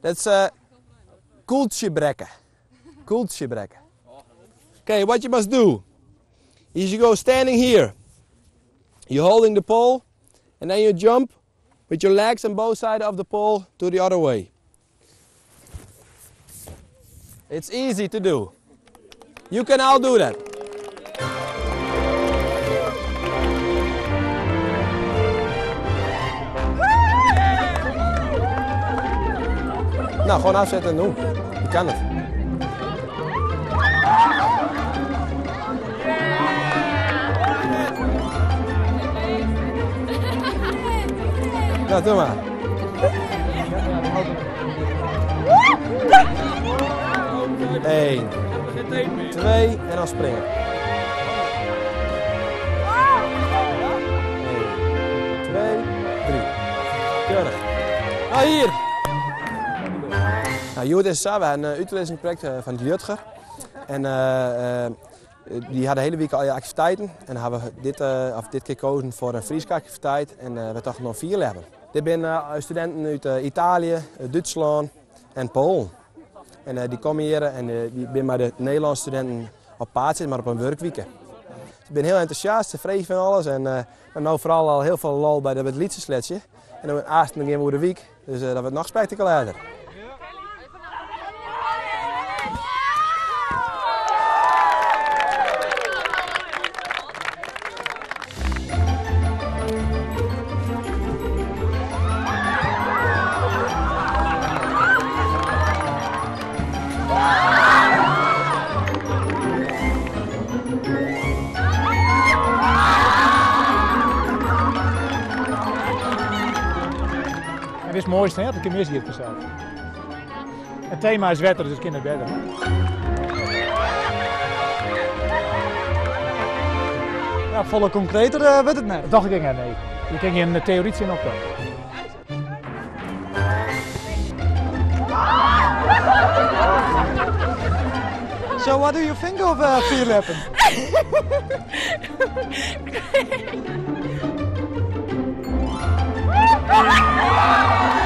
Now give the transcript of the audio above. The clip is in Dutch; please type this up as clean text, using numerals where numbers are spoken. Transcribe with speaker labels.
Speaker 1: That's Kultje-brekken. Kultje-brekken. Okay, what you must do is you go standing here. You're holding the pole and then you jump with your legs on both sides of the pole to the other way. It's easy to do. You can all do that. Nou, gewoon afzetten en doen. Je kan het. Nou, doe maar. 1, 2 en dan springen. 1, 2, 3. Keurig. Nou, hier. Nou, Joert is samen een uitwisselingsproject van het Jutger. En die hadden de hele week al activiteiten. En dan hebben we dit keer gekozen voor een Friese activiteit. En we toch nog 4 hebben. Dit zijn studenten uit Italië, Duitsland en Polen. En die komen hier en die zijn maar de Nederlandse studenten op paard zitten, maar op een werkweek. Ze zijn heel enthousiast, tevreden van alles. En nou vooral al heel veel lol bij het liedsesletje. En dan gaan we weer de week, dus dat wordt nog spectaculairder.
Speaker 2: Het is het mooiste, hè? Dat ik mis hier vanzelf. Het thema is wetter, dus kinderbedden. Ja, volle concreter werd het net. Dat dacht ik, nee. Je kan hier een theorie in opkomen. So what do you think of vierleppen?
Speaker 3: Great.